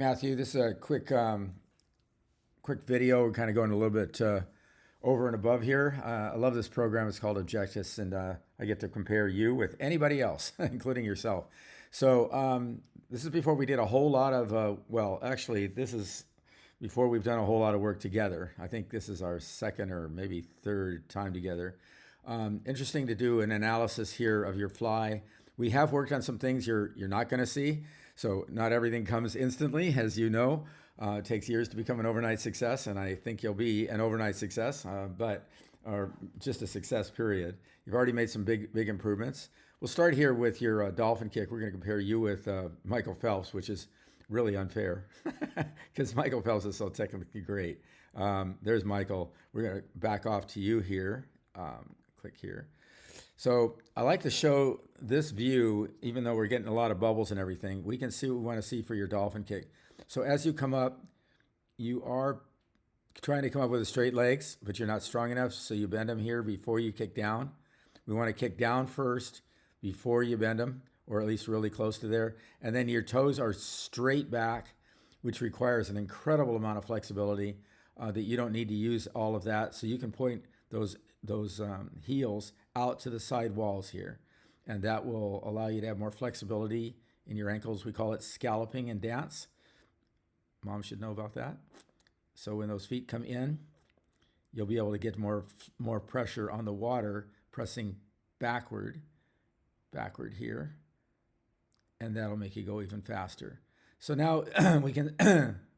Matthew, this is a quick video. We're kind of going a little bit over and above here. I love this program. It's called Objectives, and I get to compare you with anybody else, including yourself. So this is before we did a whole lot of, well, actually, this is before we've done a whole lot of work together. I think this is our second or maybe third time together. Interesting to do an analysis here of your fly. We have worked on some things you're not going to see. So not everything comes instantly, as you know. It takes years to become an overnight success, and I think you'll be an overnight success, or just a success, period. You've already made some big improvements. We'll start here with your dolphin kick. We're going to compare you with Michael Phelps, which is really unfair because Michael Phelps is so technically great. There's Michael. We're going to back off to you here. Click here. So I like to show this view, even though we're getting a lot of bubbles and everything. We can see what we want to see for your dolphin kick. So as you come up, you are trying to come up with the straight legs, but you're not strong enough, so you bend them here before you kick down. We want to kick down first before you bend them, or at least really close to there. And then your toes are straight back, which requires an incredible amount of flexibility that you don't need to use all of that. So you can point those heels out to the side walls here, and that will allow you to have more flexibility in your ankles. We call it scalloping in dance. Mom should know about that. So when those feet come in, you'll be able to get more pressure on the water, pressing backward here, and that'll make you go even faster. So now we can,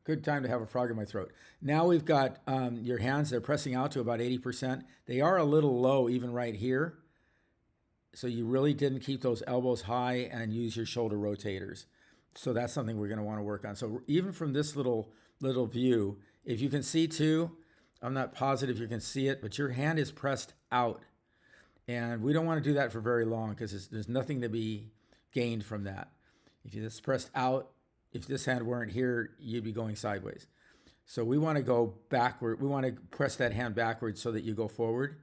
good time to have a frog in my throat. Now we've got your hands, they're pressing out to about 80%. They are a little low even right here. So you really didn't keep those elbows high and use your shoulder rotators. So that's something we're going to want to work on. So even from this little view, if you can see too, I'm not positive you can see it, but your hand is pressed out. And we don't want to do that for very long because there's nothing to be gained from that. If you just pressed out, if this hand weren't here, you'd be going sideways. So we want to go backward. We want to press that hand backwards so that you go forward.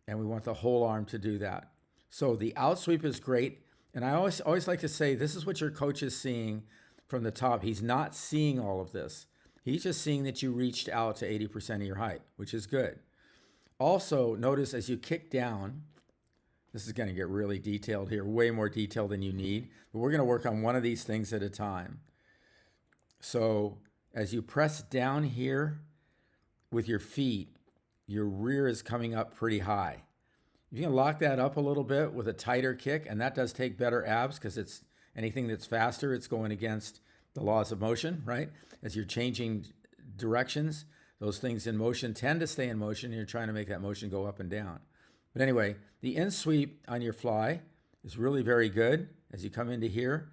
And we want the whole arm to do that. So the out sweep is great. And I always like to say, this is what your coach is seeing from the top. He's not seeing all of this. He's just seeing that you reached out to 80% of your height, which is good. Also, notice as you kick down, this is going to get really detailed here, way more detailed than you need. But we're going to work on one of these things at a time. So as you press down here with your feet, your rear is coming up pretty high. You can lock that up a little bit with a tighter kick, and that does take better abs because it's anything that's faster, it's going against the laws of motion, right? As you're changing directions, those things in motion tend to stay in motion, and you're trying to make that motion go up and down. But anyway, the in sweep on your fly is really very good as you come into here,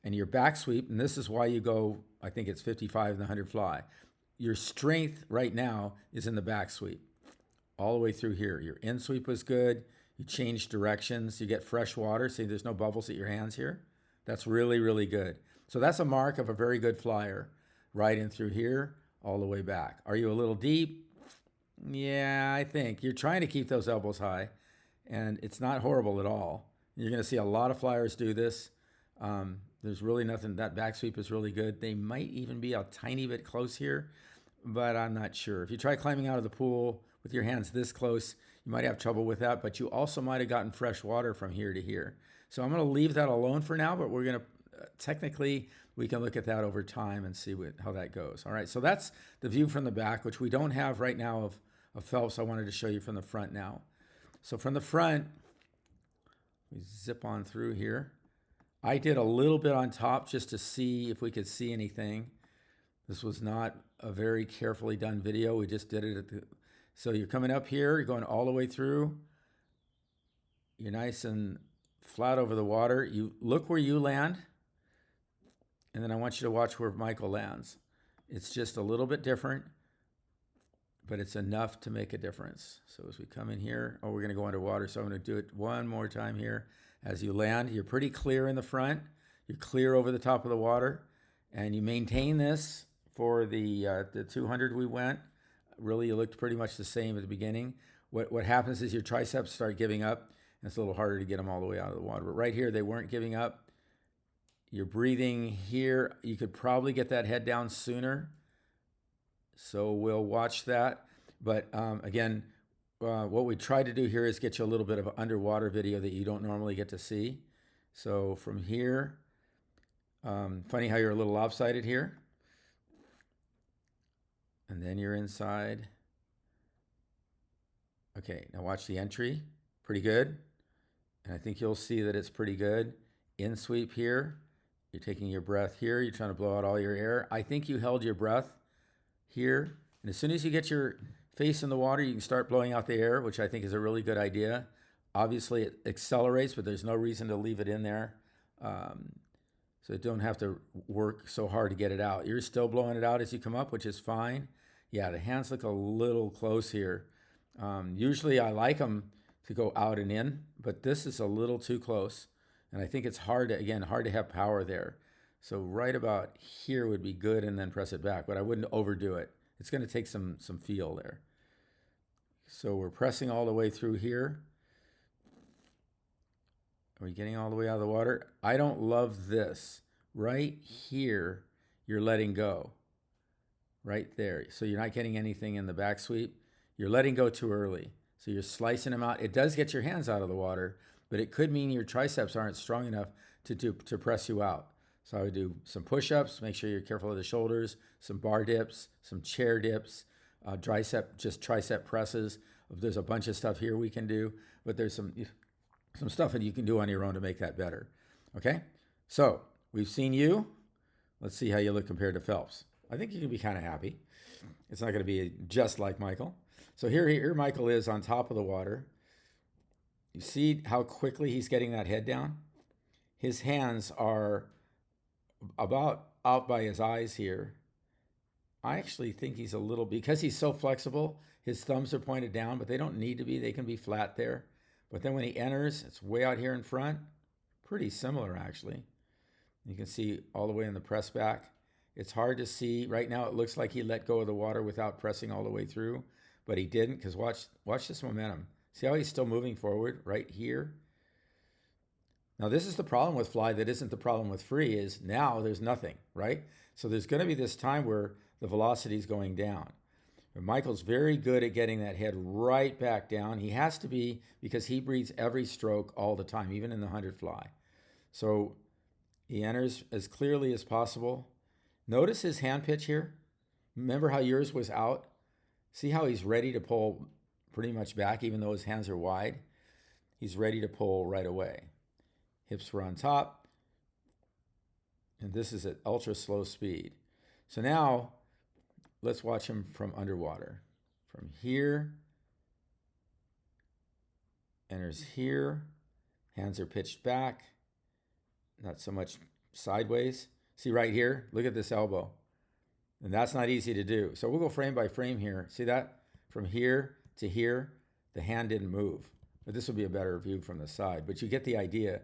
and your back sweep, and this is why you go, I think it's 55 in the 100 fly. Your strength right now is in the back sweep. All the way through here. Your in sweep was good. You change directions. You get fresh water. See, there's no bubbles at your hands here. That's really, really good. So that's a mark of a very good flyer. Right in through here, all the way back. Are you a little deep? Yeah, I think. You're trying to keep those elbows high, and it's not horrible at all. You're going to see a lot of flyers do this. There's really nothing. That back sweep is really good. They might even be a tiny bit close here, but I'm not sure. If you try climbing out of the pool with your hands this close, you might have trouble with that, but you also might have gotten fresh water from here to here. So I'm going to leave that alone for now, but we're going to, technically, we can look at that over time and see how that goes. All right, so that's the view from the back, which we don't have right now of Phelps. I wanted to show you from the front now. So from the front, we zip on through here. I did a little bit on top just to see if we could see anything. This was not a very carefully done video. We just did it at the... So you're coming up here, you're going all the way through. You're nice and flat over the water. You look where you land, and then I want you to watch where Michael lands. It's just a little bit different, but it's enough to make a difference. So as we come in here, we're going to go underwater, so I'm going to do it one more time here. As you land, you're pretty clear in the front. You're clear over the top of the water, and you maintain this for the 200 we went. Really, you looked pretty much the same at the beginning. What happens is your triceps start giving up, and it's a little harder to get them all the way out of the water. But right here, they weren't giving up. You're breathing here. You could probably get that head down sooner. So we'll watch that. But again, what we try to do here is get you a little bit of an underwater video that you don't normally get to see. So from here, funny how you're a little lopsided here. And then you're inside. Okay, now watch the entry. Pretty good. And I think you'll see that it's pretty good. In sweep here. You're taking your breath here. You're trying to blow out all your air. I think you held your breath here. And as soon as you get your face in the water, you can start blowing out the air, which I think is a really good idea. Obviously, it accelerates, but there's no reason to leave it in there. So you don't have to work so hard to get it out. You're still blowing it out as you come up, which is fine. Yeah, the hands look a little close here. Usually I like them to go out and in, but this is a little too close. And I think it's hard to have power there. So right about here would be good, and then press it back, but I wouldn't overdo it. It's going to take some feel there. So we're pressing all the way through here. Are we getting all the way out of the water? I don't love this. Right here, you're letting go. Right there. So you're not getting anything in the back sweep. You're letting go too early. So you're slicing them out. It does get your hands out of the water, but it could mean your triceps aren't strong enough to press you out. So I would do some push-ups, make sure you're careful of the shoulders, some bar dips, some chair dips, tricep presses. There's a bunch of stuff here we can do, but there's some stuff that you can do on your own to make that better. Okay? So we've seen you. Let's see how you look compared to Phelps. I think you can be kind of happy. It's not going to be just like Michael. So here Michael is on top of the water. You see how quickly he's getting that head down? His hands are about out by his eyes here. I actually think he's a little, because he's so flexible, his thumbs are pointed down, but they don't need to be. They can be flat there. But then when he enters, it's way out here in front. Pretty similar, actually. You can see all the way in the press back. It's hard to see. Right now, it looks like he let go of the water without pressing all the way through, but he didn't, because watch this momentum. See how he's still moving forward right here? Now, this is the problem with fly that isn't the problem with free, is now there's nothing, right? So there's going to be this time where the velocity is going down. But Michael's very good at getting that head right back down. He has to be, because he breathes every stroke all the time, even in the 100 fly. So he enters as clearly as possible. Notice his hand pitch here. Remember how yours was out? See how he's ready to pull pretty much back, even though his hands are wide? He's ready to pull right away. Hips were on top. And this is at ultra slow speed. So now let's watch him from underwater. From here, enters here. Hands are pitched back. Not so much sideways. See right here? Look at this elbow. And that's not easy to do. So we'll go frame by frame here. See that? From here to here, the hand didn't move. But this will be a better view from the side. But you get the idea.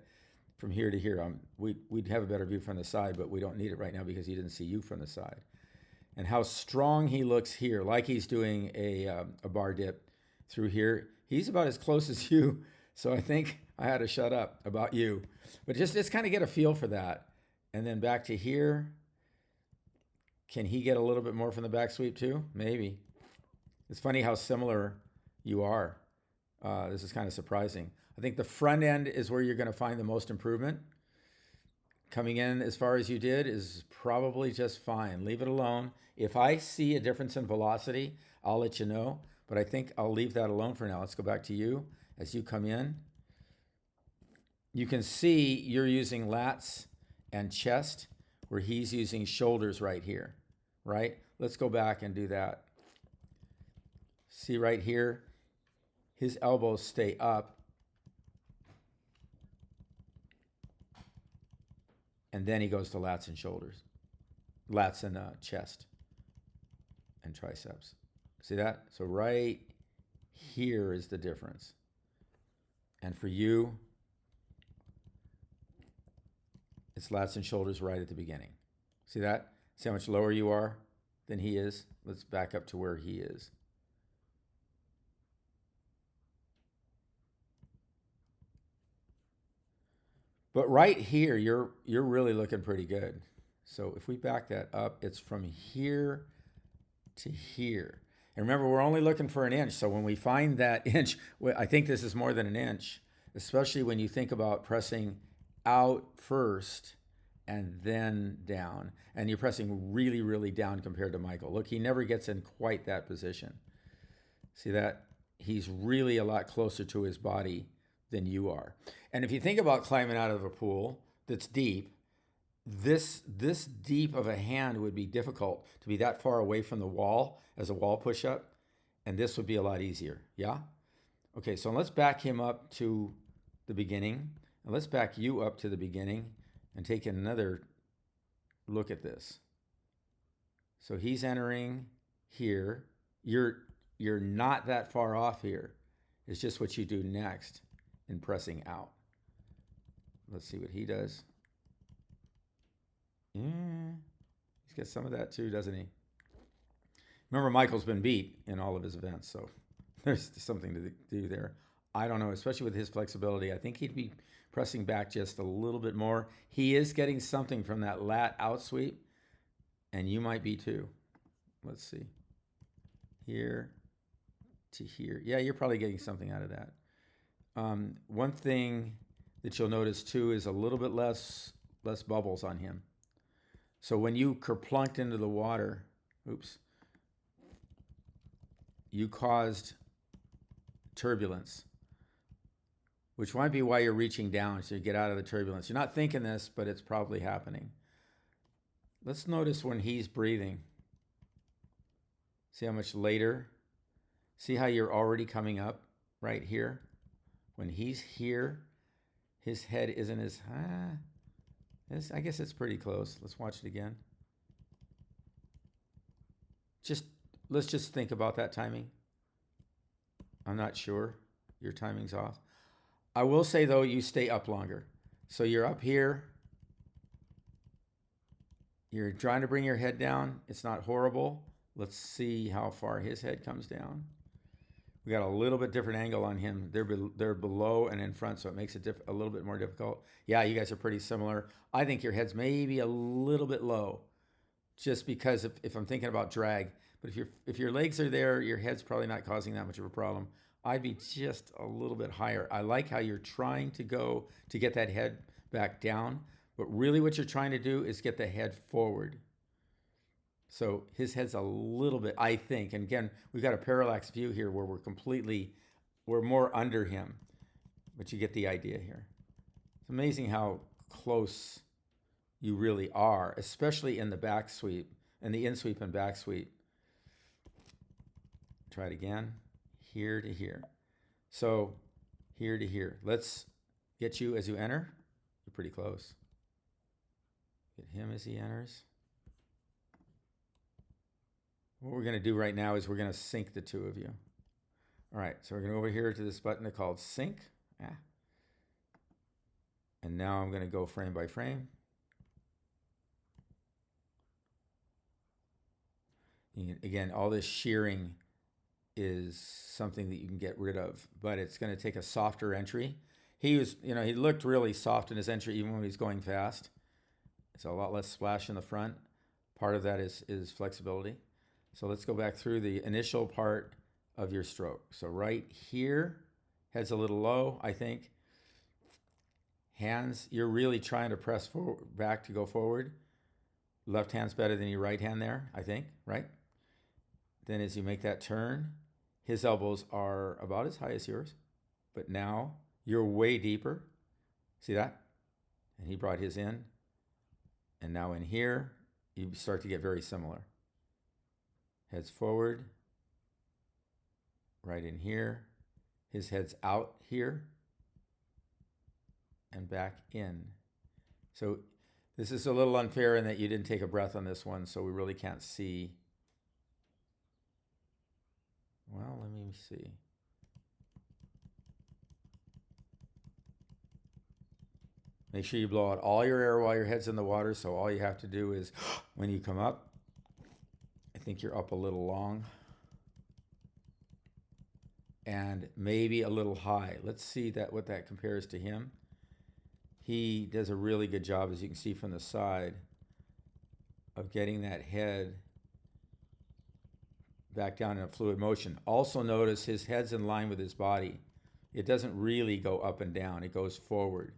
From here to here, we'd have a better view from the side, but we don't need it right now because he didn't see you from the side. And how strong he looks here, like he's doing a bar dip through here. He's about as close as you, so I think I had to shut up about you. But just kind of get a feel for that. And then back to here. Can he get a little bit more from the back sweep too? Maybe. It's funny how similar you are. This is kind of surprising. I think the front end is where you're going to find the most improvement. Coming in as far as you did is probably just fine. Leave it alone. If I see a difference in velocity, I'll let you know. But I think I'll leave that alone for now. Let's go back to you. As you come in, you can see you're using lats and chest, where he's using shoulders right here, right? Let's go back and do that. See right here, his elbows stay up. And then he goes to lats and shoulders, lats and chest and triceps. See that? So right here is the difference. And for you, it's lats and shoulders right at the beginning. See that? See how much lower you are than he is? Let's back up to where he is. But right here, you're really looking pretty good. So if we back that up, it's from here to here. And remember, we're only looking for an inch. So when we find that inch, I think this is more than an inch, especially when you think about pressing out first and then down. And you're pressing really, really down compared to Michael. Look, he never gets in quite that position. See that? He's really a lot closer to his body than you are. And if you think about climbing out of a pool that's deep, this deep of a hand would be difficult to be that far away from the wall as a wall push-up, and this would be a lot easier. Yeah? Okay, so let's back him up to the beginning, and let's back you up to the beginning and take another look at this. So he's entering here. You're not that far off here. It's just what you do next in pressing out. Let's see what he does. Yeah, he's got some of that too, doesn't he? Remember, Michael's been beat in all of his events, so there's something to do there. I don't know, especially with his flexibility. I think he'd be pressing back just a little bit more. He is getting something from that lat out sweep, and you might be too. Let's see. Here to here. Yeah, you're probably getting something out of that. One thing that you'll notice too is a little bit less bubbles on him. So when you kerplunked into the water, you caused turbulence, which might be why you're reaching down, so you get out of the turbulence. You're not thinking this, but it's probably happening. Let's notice when he's breathing. See how much later? See how you're already coming up right here? When he's here, his head isn't as high. I guess it's pretty close. Let's watch it again. Let's just think about that timing. I'm not sure. Your timing's off. I will say, though, you stay up longer. So you're up here. You're trying to bring your head down. It's not horrible. Let's see how far his head comes down. We got a little bit different angle on him. They're below and in front, so it makes it a little bit more difficult. Yeah, you guys are pretty similar. I think your head's maybe a little bit low, just because if I'm thinking about drag. But if your legs are there, your head's probably not causing that much of a problem. I'd be just a little bit higher. I like how you're trying to go to get that head back down, but really what you're trying to do is get the head forward. So his head's a little bit, I think, and again, we've got a parallax view here where we're more under him, but you get the idea here. It's amazing how close you really are, especially in the back sweep, and the in sweep and back sweep. Try it again, here to here. So here to here. Let's get you as you enter. You're pretty close. Get him as he enters. What we're going to do right now is we're going to sync the two of you. All right, so we're going to go over here to this button called sync. And now I'm going to go frame by frame. Again, all this shearing is something that you can get rid of, but it's going to take a softer entry. He looked really soft in his entry even when he's going fast. It's a lot less splash in the front. Part of that is flexibility. So let's go back through the initial part of your stroke. So right here, head's a little low, I think. Hands, you're really trying to press back to go forward. Left hand's better than your right hand there, I think, right? Then as you make that turn, his elbows are about as high as yours, but now you're way deeper. See that? And he brought his in. And now in here, you start to get very similar. Head's forward, right in here. His head's out here and back in. So this is a little unfair in that you didn't take a breath on this one, so we really can't see. Well, let me see. Make sure you blow out all your air while your head's in the water, so all you have to do is, when you come up, I think you're up a little long and maybe a little high. Let's see what that compares to him. he does a really good job, as you can see from the side, of getting that head back down in a fluid motion. Also notice his head's in line with his body. It doesn't really go up and down, it goes forward.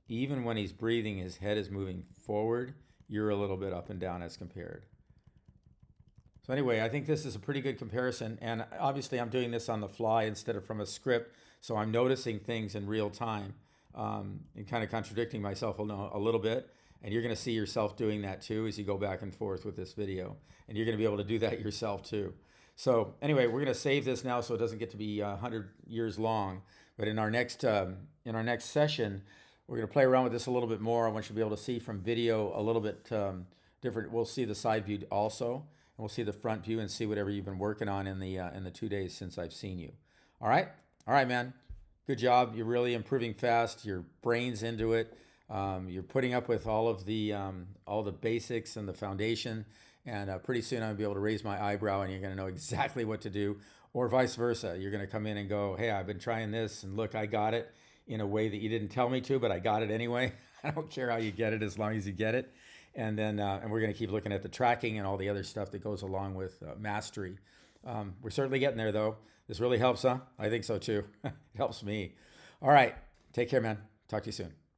Even when he's breathing, his head is moving forward. You're a little bit up and down as compared. So anyway, I think this is a pretty good comparison, and obviously I'm doing this on the fly instead of from a script, so I'm noticing things in real time and kind of contradicting myself a little bit, and you're going to see yourself doing that too as you go back and forth with this video, and you're going to be able to do that yourself too. So anyway, we're going to save this now so it doesn't get to be 100 years long, but in our next session, we're going to play around with this a little bit more. I want you to be able to see from video a little bit different. We'll see the side view also, and we'll see the front view and see whatever you've been working on in the 2 days since I've seen you. All right, man. Good job. You're really improving fast. Your brain's into it. You're putting up with all the basics and the foundation. And pretty soon I'm going to be able to raise my eyebrow, and you're going to know exactly what to do, or vice versa. You're going to come in and go, hey, I've been trying this, and look, I got it in a way that you didn't tell me to, but I got it anyway. I don't care how you get it as long as you get it. And then and we're going to keep looking at the tracking and all the other stuff that goes along with mastery. We're certainly getting there, though. This really helps, huh? I think so, too. It helps me. All right. Take care, man. Talk to you soon.